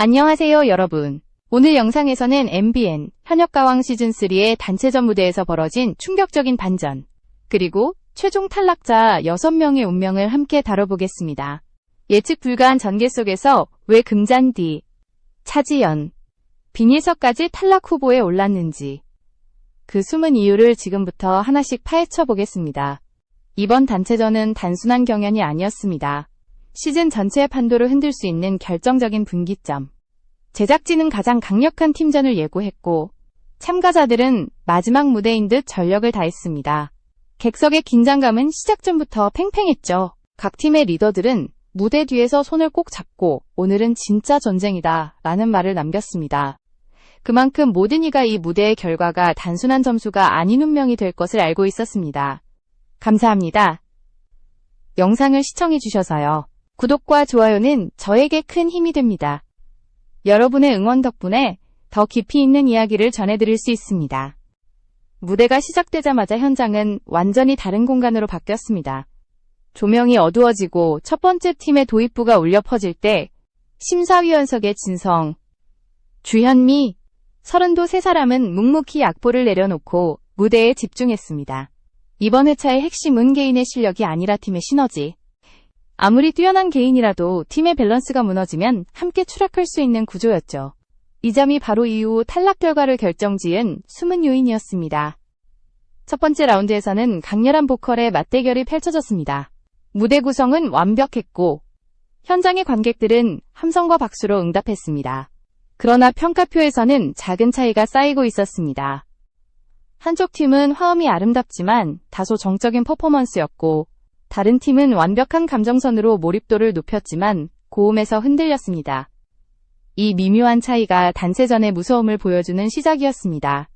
안녕하세요 여러분. 오늘 영상에서는 MBN 현역가왕 시즌3의 단체전 무대에서 벌어진 충격적인 반전, 그리고 최종 탈락자 6명의 운명을 함께 다뤄보겠습니다. 예측 불가한 전개 속에서 왜 금잔디, 차지연, 비니석까지 탈락 후보에 올랐는지, 그 숨은 이유를 지금부터 하나씩 파헤쳐 보겠습니다. 이번 단체전은 단순한 경연이 아니었습니다. 시즌 전체의 판도를 흔들 수 있는 결정적인 분기점. 제작진은 가장 강력한 팀전을 예고했고, 참가자들은 마지막 무대인 듯 전력을 다했습니다. 객석의 긴장감은 시작 전부터 팽팽했죠. 각 팀의 리더들은 무대 뒤에서 손을 꼭 잡고 오늘은 진짜 전쟁이다 라는 말을 남겼습니다. 그만큼 모든 이가 이 무대의 결과가 단순한 점수가 아닌 운명이 될 것을 알고 있었습니다. 감사합니다. 영상을 시청해주셔서요. 구독과 좋아요는 저에게 큰 힘이 됩니다. 여러분의 응원 덕분에 더 깊이 있는 이야기를 전해드릴 수 있습니다. 무대가 시작되자마자 현장은 완전히 다른 공간으로 바뀌었습니다. 조명이 어두워지고 첫 번째 팀의 도입부가 울려 퍼질 때 심사위원석의 진성, 주현미, 서른도 세 사람은 묵묵히 악보를 내려놓고 무대에 집중했습니다. 이번 회차의 핵심은 개인의 실력이 아니라 팀의 시너지. 아무리 뛰어난 개인이라도 팀의 밸런스가 무너지면 함께 추락할 수 있는 구조였죠. 이 점이 바로 이후 탈락 결과를 결정지은 숨은 요인이었습니다. 첫 번째 라운드에서는 강렬한 보컬의 맞대결이 펼쳐졌습니다. 무대 구성은 완벽했고 현장의 관객들은 함성과 박수로 응답했습니다. 그러나 평가표에서는 작은 차이가 쌓이고 있었습니다. 한쪽 팀은 화음이 아름답지만 다소 정적인 퍼포먼스였고, 다른 팀은 완벽한 감정선으로 몰입도를 높였지만 고음에서 흔들렸습니다. 이 미묘한 차이가 단체전의 무서움을 보여주는 시작이었습니다.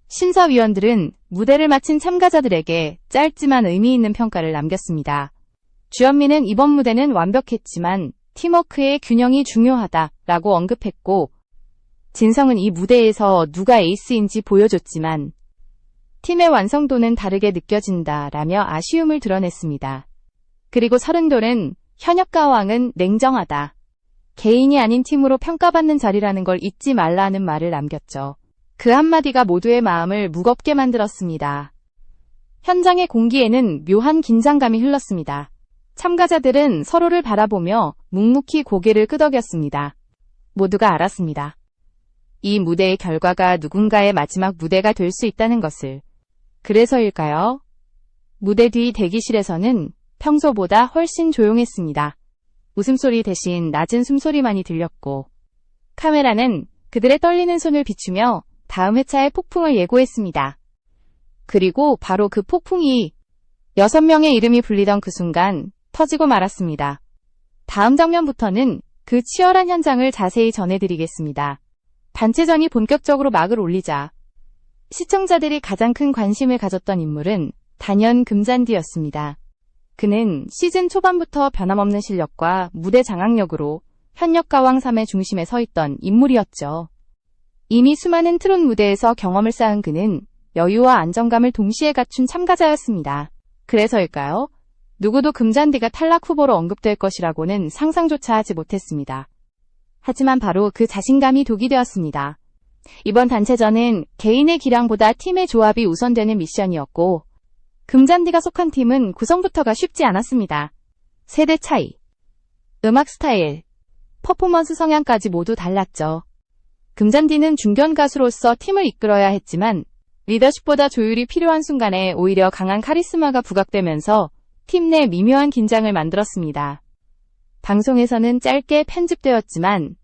심사위원들은 무대를 마친 참가자들에게 짧지만 의미 있는 평가를 남겼습니다. 주현미는 이번 무대는 완벽했지만 팀워크의 균형이 중요하다라고 언급했고, 진성은 이 무대에서 누가 에이스인지 보여줬지만 팀의 완성도는 다르게 느껴진다라며 아쉬움을 드러냈습니다. 그리고 서른도는 현역가왕은 냉정하다, 개인이 아닌 팀으로 평가받는 자리라는 걸 잊지 말라는 말을 남겼죠. 그 한마디가 모두의 마음을 무겁게 만들었습니다. 현장의 공기에는 묘한 긴장감이 흘렀습니다. 참가자들은 서로를 바라보며 묵묵히 고개를 끄덕였습니다. 모두가 알았습니다. 이 무대의 결과가 누군가의 마지막 무대가 될 수 있다는 것을. 그래서일까요? 무대 뒤 대기실에서는 평소보다 훨씬 조용했습니다. 웃음소리 대신 낮은 숨소리만이 들렸고, 카메라는 그들의 떨리는 손을 비추며 다음 회차의 폭풍을 예고했습니다. 그리고 바로 그 폭풍이 6명의 이름이 불리던 그 순간 터지고 말았습니다. 다음 장면부터는 그 치열한 현장을 자세히 전해드리겠습니다. 단체전이 본격적으로 막을 올리자 시청자들이 가장 큰 관심을 가졌던 인물은 단연 금잔디였습니다. 그는 시즌 초반부터 변함없는 실력과 무대 장악력으로 현역가왕 3의 중심에 서 있던 인물이었죠. 이미 수많은 트롯 무대에서 경험을 쌓은 그는 여유와 안정감을 동시에 갖춘 참가자였습니다. 그래서일까요? 누구도 금잔디가 탈락 후보로 언급될 것이라고는 상상조차 하지 못했습니다. 하지만 바로 그 자신감이 독이 되었습니다. 이번 단체전은 개인의 기량보다 팀의 조합이 우선되는 미션이었고, 금잔디가 속한 팀은 구성부터가 쉽지 않았습니다. 세대 차이, 음악 스타일, 퍼포먼스 성향까지 모두 달랐죠. 금잔디는 중견 가수로서 팀을 이끌어야 했지만 리더십보다 조율이 필요한 순간에 오히려 강한 카리스마가 부각되면서 팀 내 미묘한 긴장을 만들었습니다. 방송에서는 짧게 편집되었지만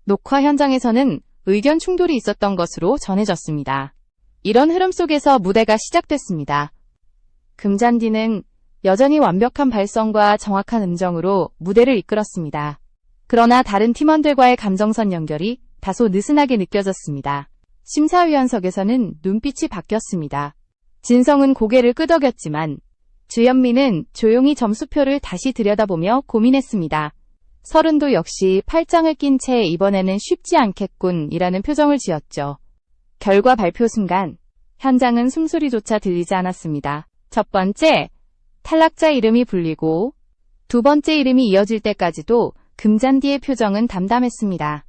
녹화 현장에서는 의견 충돌이 있었던 것으로 전해졌습니다. 이런 흐름 속에서 무대가 시작됐습니다. 금잔디는 여전히 완벽한 발성과 정확한 음정으로 무대를 이끌었습니다. 그러나 다른 팀원들과의 감정선 연결이 다소 느슨하게 느껴졌습니다. 심사위원석에서는 눈빛이 바뀌었습니다. 진성은 고개를 끄덕였지만 주현미는 조용히 점수표를 다시 들여다보며 고민했습니다. 서른도 역시 팔짱을 낀 채 이번에는 쉽지 않겠군 이라는 표정을 지었죠. 결과 발표 순간 현장은 숨소리조차 들리지 않았습니다. 첫 번째 탈락자 이름이 불리고 두 번째 이름이 이어질 때까지도 금잔디의 표정은 담담했습니다.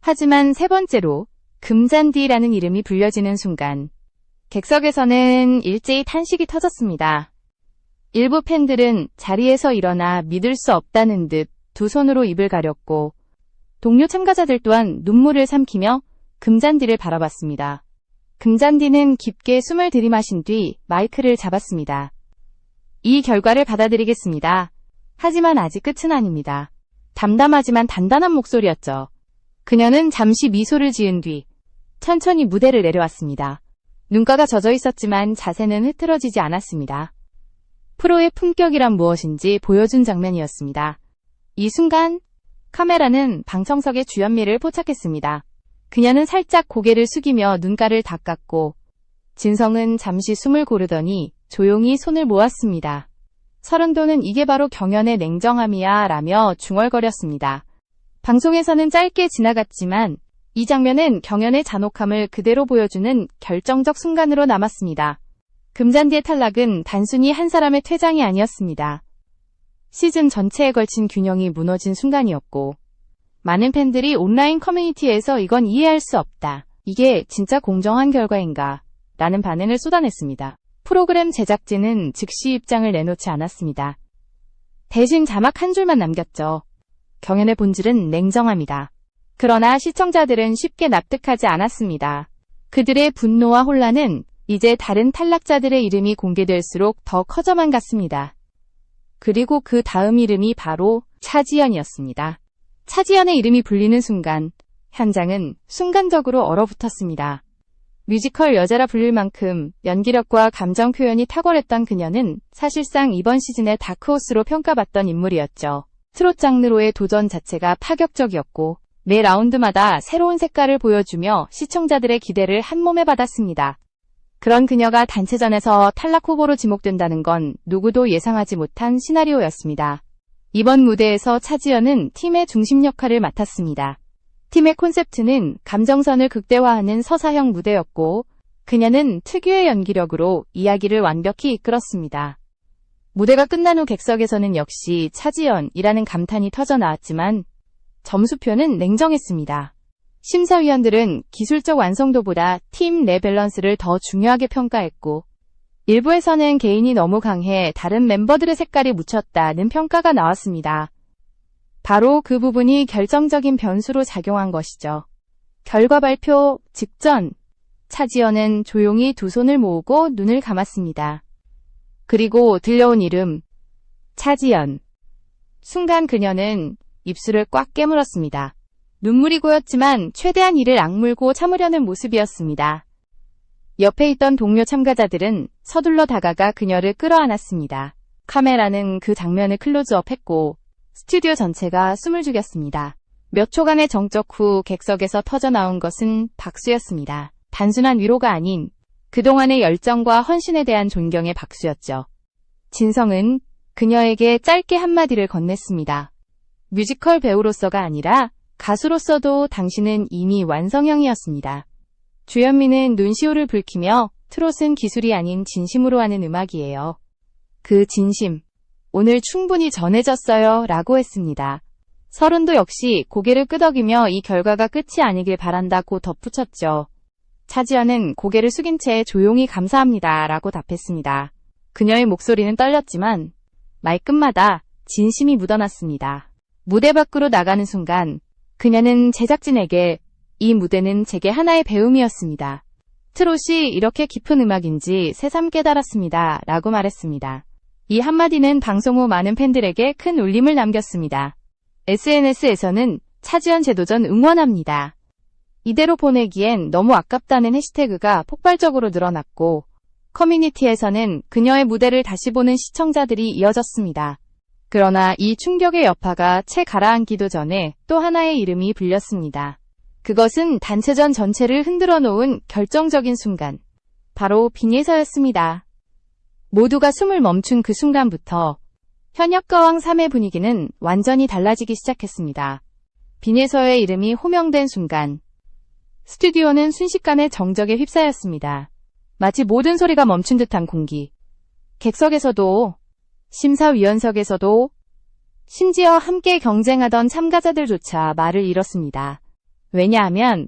하지만 세 번째로 금잔디라는 이름이 불려지는 순간 객석에서는 일제히 탄식이 터졌습니다. 일부 팬들은 자리에서 일어나 믿을 수 없다는 듯 두 손으로 입을 가렸고 동료 참가자들 또한 눈물을 삼키며 금잔디를 바라봤습니다. 금잔디는 깊게 숨을 들이마신 뒤 마이크를 잡았습니다. 이 결과를 받아들이겠습니다. 하지만 아직 끝은 아닙니다. 담담하지만 단단한 목소리였죠. 그녀는 잠시 미소를 지은 뒤 천천히 무대를 내려왔습니다. 눈가가 젖어 있었지만 자세는 흐트러지지 않았습니다. 프로의 품격이란 무엇인지 보여준 장면이었습니다. 이 순간 카메라는 방청석의 주현미를 포착했습니다. 그녀는 살짝 고개를 숙이며 눈가를 닦았고 진성은 잠시 숨을 고르더니 조용히 손을 모았습니다. 서른도는 이게 바로 경연의 냉정함이야 라며 중얼거렸습니다. 방송에서는 짧게 지나갔지만 이 장면은 경연의 잔혹함을 그대로 보여주는 결정적 순간으로 남았습니다. 금잔디의 탈락은 단순히 한 사람의 퇴장이 아니었습니다. 시즌 전체에 걸친 균형이 무너진 순간이었고 많은 팬들이 온라인 커뮤니티에서 이건 이해할 수 없다. 이게 진짜 공정한 결과인가? 라는 반응을 쏟아냈습니다. 프로그램 제작진은 즉시 입장을 내놓지 않았습니다. 대신 자막 한 줄만 남겼죠. 경연의 본질은 냉정함이다. 그러나 시청자들은 쉽게 납득하지 않았습니다. 그들의 분노와 혼란은 이제 다른 탈락자들의 이름이 공개될수록 더 커져만 갔습니다. 그리고 그 다음 이름이 바로 차지연이었습니다. 차지연의 이름이 불리는 순간 현장은 순간적으로 얼어붙었습니다. 뮤지컬 여자라 불릴 만큼 연기력과 감정 표현이 탁월했던 그녀는 사실상 이번 시즌의 다크호스로 평가받던 인물이었죠. 트롯 장르로의 도전 자체가 파격적이었고 매 라운드마다 새로운 색깔을 보여주며 시청자들의 기대를 한몸에 받았습니다. 그런 그녀가 단체전에서 탈락 후보로 지목된다는 건 누구도 예상하지 못한 시나리오였습니다. 이번 무대에서 차지연은 팀의 중심 역할을 맡았습니다. 팀의 콘셉트는 감정선을 극대화하는 서사형 무대였고 그녀는 특유의 연기력으로 이야기를 완벽히 이끌었습니다. 무대가 끝난 후 객석에서는 역시 차지연이라는 감탄이 터져나왔지만 점수표는 냉정했습니다. 심사위원들은 기술적 완성도보다 팀 내 밸런스를 더 중요하게 평가했고 일부에서는 개인이 너무 강해 다른 멤버들의 색깔이 묻혔다는 평가가 나왔습니다. 바로 그 부분이 결정적인 변수로 작용한 것이죠. 결과 발표 직전 차지연은 조용히 두 손을 모으고 눈을 감았습니다. 그리고 들려온 이름 차지연. 순간 그녀는 입술을 꽉 깨물었습니다. 눈물이 고였지만 최대한 이를 악물고 참으려는 모습이었습니다. 옆에 있던 동료 참가자들은 서둘러 다가가 그녀를 끌어안았습니다. 카메라는 그 장면을 클로즈업했고 스튜디오 전체가 숨을 죽였습니다. 몇 초간의 정적 후 객석에서 터져나온 것은 박수였습니다. 단순한 위로가 아닌 그동안의 열정과 헌신에 대한 존경의 박수였죠. 진성은 그녀에게 짧게 한마디를 건넸습니다. 뮤지컬 배우로서가 아니라 가수로서도 당신은 이미 완성형이었습니다. 주현미는 눈시울을 붉히며 트롯은 기술이 아닌 진심으로 하는 음악이에요. 그 진심, 오늘 충분히 전해졌어요 라고 했습니다. 서른도 역시 고개를 끄덕이며 이 결과가 끝이 아니길 바란다고 덧붙였죠. 차지연은 고개를 숙인 채 조용히 감사합니다 라고 답했습니다. 그녀의 목소리는 떨렸지만 말끝마다 진심이 묻어났습니다. 무대 밖으로 나가는 순간 그녀는 제작진에게 이 무대는 제게 하나의 배움이었습니다. 트롯이 이렇게 깊은 음악인지 새삼 깨달았습니다 라고 말했습니다. 이 한마디는 방송 후 많은 팬들에게 큰 울림을 남겼습니다. SNS에서는 차지연 재도전 응원합니다. 이대로 보내기엔 너무 아깝다는 해시태그가 폭발적으로 늘어났고 커뮤니티에서는 그녀의 무대를 다시 보는 시청자들이 이어졌습니다. 그러나 이 충격의 여파가 채 가라앉기도 전에 또 하나의 이름이 불렸습니다. 그것은 단체전 전체를 흔들어 놓은 결정적인 순간. 바로 빈예서였습니다. 모두가 숨을 멈춘 그 순간부터 현역가왕 3의 분위기는 완전히 달라지기 시작했습니다. 빈예서의 이름이 호명된 순간 스튜디오는 순식간에 정적에 휩싸였습니다. 마치 모든 소리가 멈춘 듯한 공기. 객석에서도 심사위원석에서도 심지어 함께 경쟁하던 참가자들조차 말을 잃었습니다. 왜냐하면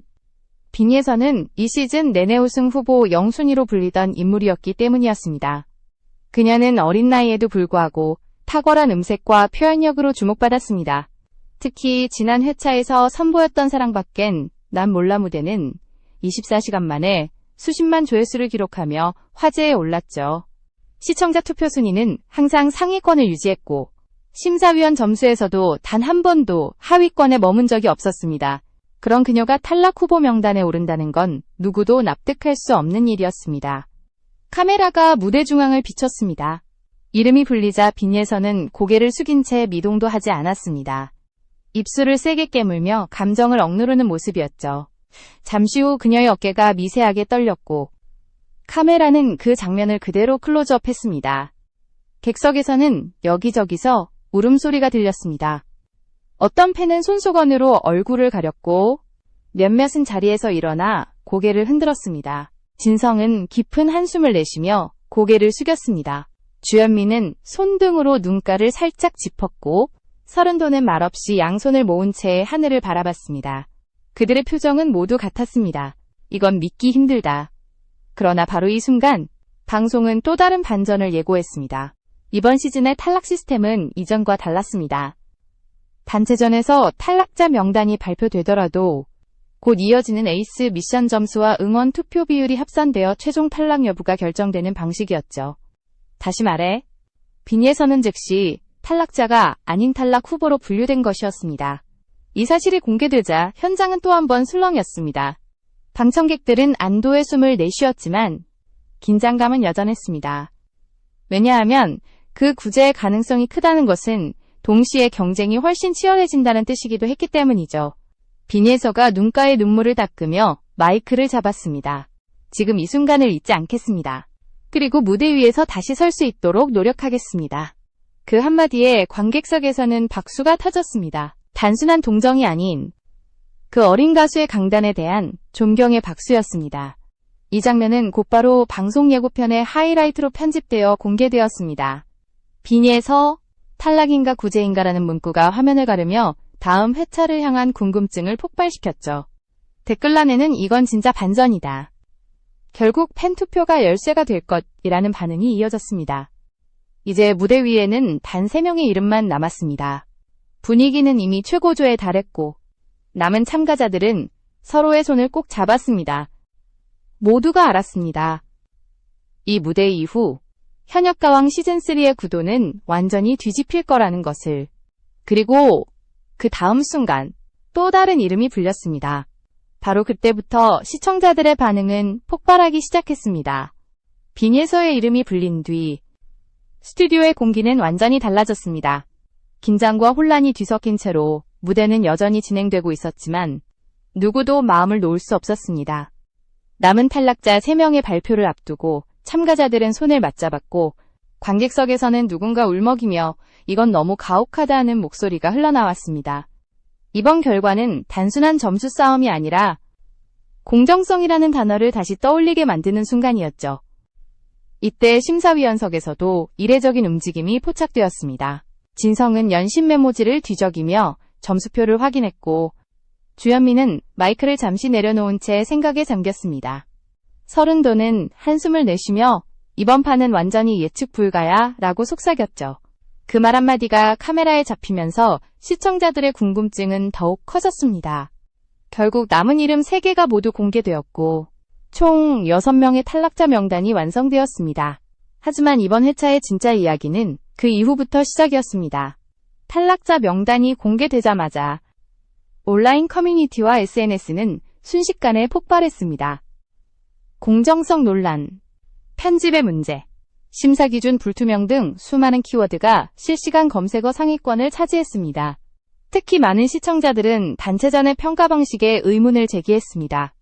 빈예선은 이 시즌 내내 우승 후보 영순위로 불리던 인물이었기 때문이었습니다. 그녀는 어린 나이에도 불구하고 탁월한 음색과 표현력으로 주목받았습니다. 특히 지난 회차에서 선보였던 사랑밖엔 난 몰라 무대는 24시간 만에 수십만 조회수를 기록하며 화제에 올랐죠. 시청자 투표 순위는 항상 상위권을 유지했고 심사위원 점수에서도 단 한 번도 하위권에 머문 적이 없었습니다. 그런 그녀가 탈락 후보 명단에 오른다는 건 누구도 납득할 수 없는 일이었습니다. 카메라가 무대 중앙을 비췄습니다. 이름이 불리자 빈예선은 고개를 숙인 채 미동도 하지 않았습니다. 입술을 세게 깨물며 감정을 억누르는 모습이었죠. 잠시 후 그녀의 어깨가 미세하게 떨렸고 카메라는 그 장면을 그대로 클로즈업했습니다. 객석에서는 여기저기서 울음소리가 들렸습니다. 어떤 팬은 손수건으로 얼굴을 가렸고 몇몇은 자리에서 일어나 고개를 흔들었습니다. 진성은 깊은 한숨을 내쉬며 고개를 숙였습니다. 주현미는 손등으로 눈가를 살짝 짚었고 서른도는 말없이 양손을 모은 채 하늘을 바라봤습니다. 그들의 표정은 모두 같았습니다. 이건 믿기 힘들다. 그러나 바로 이 순간 방송은 또 다른 반전을 예고했습니다. 이번 시즌의 탈락 시스템은 이전과 달랐습니다. 단체전에서 탈락자 명단이 발표되더라도 곧 이어지는 에이스 미션 점수와 응원 투표 비율이 합산되어 최종 탈락 여부가 결정되는 방식이었죠. 다시 말해 빈예선은 즉시 탈락자가 아닌 탈락 후보로 분류된 것이었습니다. 이 사실이 공개되자 현장은 또 한 번 술렁였습니다. 방청객들은 안도의 숨을 내쉬었지만 긴장감은 여전했습니다. 왜냐하면 그 구제의 가능성이 크다는 것은 동시에 경쟁이 훨씬 치열해진다는 뜻이기도 했기 때문이죠. 빈예서가 눈가에 눈물을 닦으며 마이크를 잡았습니다. 지금 이 순간을 잊지 않겠습니다. 그리고 무대 위에서 다시 설 수 있도록 노력하겠습니다. 그 한마디에 관객석에서는 박수가 터졌습니다. 단순한 동정이 아닌 그 어린 가수의 강단에 대한 존경의 박수였습니다. 이 장면은 곧바로 방송 예고편의 하이라이트로 편집되어 공개되었습니다. 빈예서 탈락인가 구제인가라는 문구가 화면을 가르며 다음 회차를 향한 궁금증을 폭발시켰죠. 댓글란에는 이건 진짜 반전이다. 결국 팬투표가 열쇠가 될 것이라는 반응이 이어졌습니다. 이제 무대 위에는 단 3명의 이름만 남았습니다. 분위기는 이미 최고조에 달했고 남은 참가자들은 서로의 손을 꼭 잡았습니다. 모두가 알았습니다. 이 무대 이후 현역가왕 시즌3의 구도는 완전히 뒤집힐 거라는 것을. 그리고 그 다음 순간 또 다른 이름이 불렸습니다. 바로 그때부터 시청자들의 반응은 폭발하기 시작했습니다. 빈예서의 이름이 불린 뒤 스튜디오의 공기는 완전히 달라졌습니다. 긴장과 혼란이 뒤섞인 채로 무대는 여전히 진행되고 있었지만 누구도 마음을 놓을 수 없었습니다. 남은 탈락자 3명의 발표를 앞두고 참가자들은 손을 맞잡았고 관객석에서는 누군가 울먹이며 이건 너무 가혹하다는 목소리가 흘러나왔습니다. 이번 결과는 단순한 점수 싸움이 아니라 공정성이라는 단어를 다시 떠올리게 만드는 순간이었죠. 이때 심사위원석에서도 이례적인 움직임이 포착되었습니다. 진성은 연신 메모지를 뒤적이며 점수표를 확인했고 주현미는 마이크를 잠시 내려놓은 채 생각에 잠겼습니다. 서른도는 한숨을 내쉬며 이번 판은 완전히 예측 불가야 라고 속삭였죠. 그 말 한마디가 카메라에 잡히면서 시청자들의 궁금증은 더욱 커졌습니다. 결국 남은 이름 3개가 모두 공개되었고 총 6명의 탈락자 명단이 완성되었습니다. 하지만 이번 회차의 진짜 이야기는 그 이후부터 시작이었습니다. 탈락자 명단이 공개되자마자 온라인 커뮤니티와 SNS는 순식간에 폭발했습니다. 공정성 논란, 편집의 문제, 심사 기준 불투명 등 수많은 키워드가 실시간 검색어 상위권을 차지했습니다. 특히 많은 시청자들은 단체전의 평가 방식에 의문을 제기했습니다.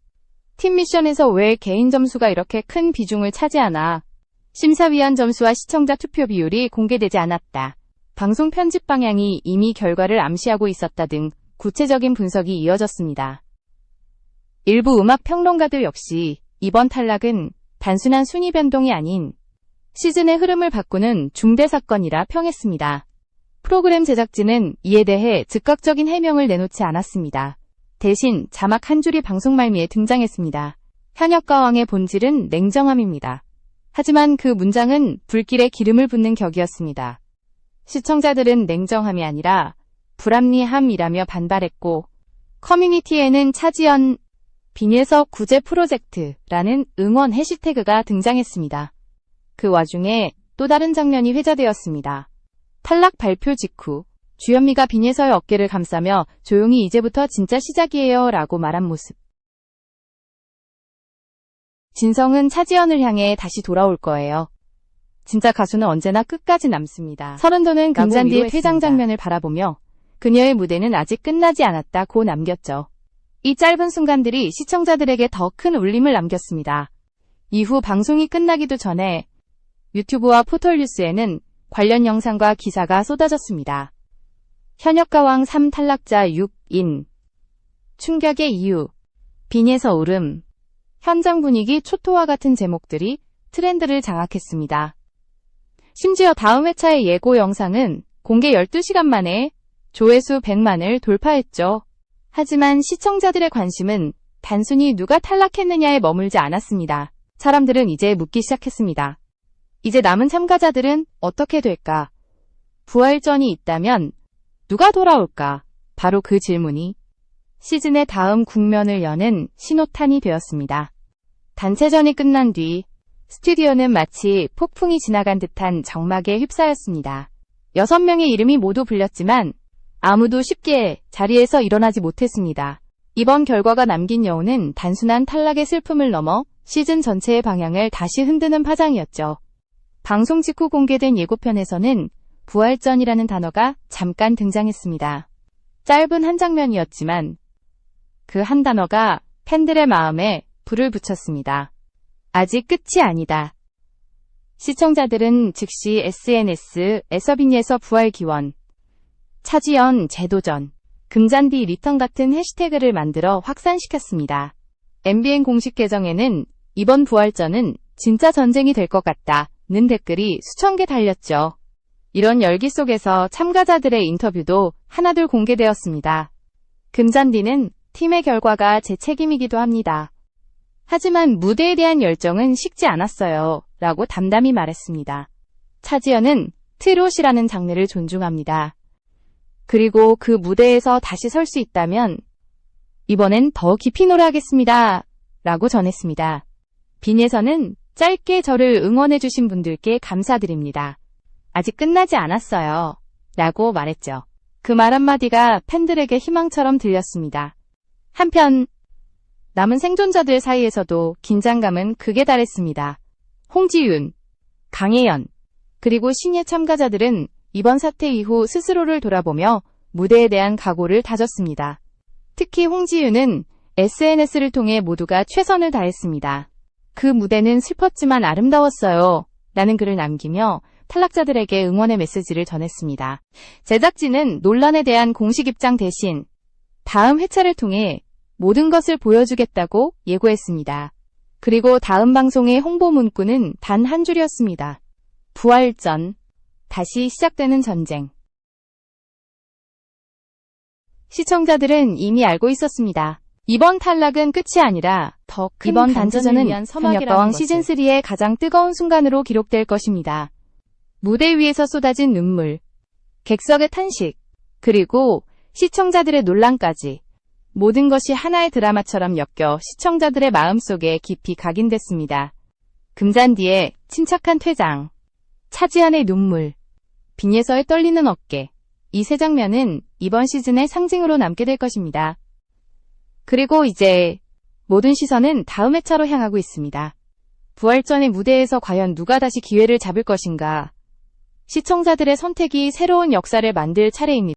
팀 미션에서 왜 개인 점수가 이렇게 큰 비중을 차지하나? 심사위원 점수와 시청자 투표 비율이 공개되지 않았다. 방송 편집 방향이 이미 결과를 암시하고 있었다 등 구체적인 분석이 이어졌습니다. 일부 음악 평론가들 역시 이번 탈락은 단순한 순위 변동이 아닌 시즌의 흐름을 바꾸는 중대 사건이라 평했습니다. 프로그램 제작진은 이에 대해 즉각적인 해명을 내놓지 않았습니다. 대신 자막 한 줄이 방송 말미에 등장했습니다. 현역가왕의 본질은 냉정함입니다. 하지만 그 문장은 불길에 기름을 붓는 격이었습니다. 시청자들은 냉정함이 아니라 불합리함이라며 반발했고, 커뮤니티에는 차지연 빈예서 구제 프로젝트라는 응원 해시태그가 등장했습니다. 그 와중에 또 다른 장면이 회자되었습니다. 탈락 발표 직후 주현미가 빈예서의 어깨를 감싸며 조용히 이제부터 진짜 시작이에요 라고 말한 모습. 진성은 차지연을 향해 다시 돌아올 거예요. 진짜 가수는 언제나 끝까지 남습니다. 서른도는 금잔디의 퇴장 장면을 바라보며 그녀의 무대는 아직 끝나지 않았다고 남겼죠. 이 짧은 순간들이 시청자들에게 더 큰 울림을 남겼습니다. 이후 방송이 끝나기도 전에 유튜브와 포털뉴스에는 관련 영상과 기사가 쏟아졌습니다. 현역가왕 3 탈락자 6인 충격의 이유 빈예서 울음 현장 분위기 초토화 같은 제목들이 트렌드를 장악했습니다. 심지어 다음 회차의 예고 영상은 공개 12시간 만에 조회수 100만을 돌파했죠. 하지만 시청자들의 관심은 단순히 누가 탈락했느냐에 머물지 않았습니다. 사람들은 이제 묻기 시작했습니다. 이제 남은 참가자들은 어떻게 될까? 부활전이 있다면 누가 돌아올까? 바로 그 질문이 시즌의 다음 국면을 여는 신호탄이 되었습니다. 단체전이 끝난 뒤 스튜디오는 마치 폭풍이 지나간 듯한 정막에 휩싸였습니다. 6명의 이름이 모두 불렸지만 아무도 쉽게 자리에서 일어나지 못했습니다. 이번 결과가 남긴 여운은 단순한 탈락의 슬픔을 넘어 시즌 전체의 방향을 다시 흔드는 파장이었죠. 방송 직후 공개된 예고편에서는 부활전이라는 단어가 잠깐 등장했습니다. 짧은 한 장면이었지만 그 한 단어가 팬들의 마음에 불을 붙였습니다. 아직 끝이 아니다. 시청자들은 즉시 SNS에서 빈예서 부활 기원, 차지연 재도전, 금잔디 리턴 같은 해시태그를 만들어 확산시켰습니다. MBN 공식 계정에는 이번 부활전은 진짜 전쟁이 될 것 같다는 댓글이 수천 개 달렸죠. 이런 열기 속에서 참가자들의 인터뷰도 하나둘 공개되었습니다. 금잔디는 팀의 결과가 제 책임이기도 합니다. 하지만 무대에 대한 열정은 식지 않았어요. 라고 담담히 말했습니다. 차지연은 트롯이라는 장르를 존중합니다. 그리고 그 무대에서 다시 설 수 있다면 이번엔 더 깊이 노래하겠습니다. 라고 전했습니다. 빈예서는 짧게 저를 응원해주신 분들께 감사드립니다. 아직 끝나지 않았어요. 라고 말했죠. 그 말 한마디가 팬들에게 희망처럼 들렸습니다. 한편 남은 생존자들 사이에서도 긴장감은 극에 달했습니다. 홍지윤, 강혜연, 그리고 신예 참가자들은 이번 사태 이후 스스로를 돌아보며 무대에 대한 각오를 다졌습니다. 특히 홍지윤은 SNS를 통해 모두가 최선을 다했습니다. 그 무대는 슬펐지만 아름다웠어요. 라는 글을 남기며 탈락자들에게 응원의 메시지를 전했습니다. 제작진은 논란에 대한 공식 입장 대신 다음 회차를 통해 모든 것을 보여주겠다고 예고했습니다. 그리고 다음 방송의 홍보 문구는 단 한 줄이었습니다. 부활전, 다시 시작되는 전쟁. 시청자들은 이미 알고 있었습니다. 이번 탈락은 끝이 아니라 더 큰 이번 단체전은 현역가왕 시즌3의 가장 뜨거운 순간으로 기록될 것입니다. 무대 위에서 쏟아진 눈물, 객석의 탄식, 그리고 시청자들의 논란까지 모든 것이 하나의 드라마처럼 엮여 시청자들의 마음속에 깊이 각인됐습니다. 금잔디의 침착한 퇴장, 차지연의 눈물, 빈예서의 떨리는 어깨, 이 세 장면은 이번 시즌의 상징으로 남게 될 것입니다. 그리고 이제 모든 시선은 다음 회차로 향하고 있습니다. 부활전의 무대에서 과연 누가 다시 기회를 잡을 것인가? 시청자들의 선택이 새로운 역사를 만들 차례입니다.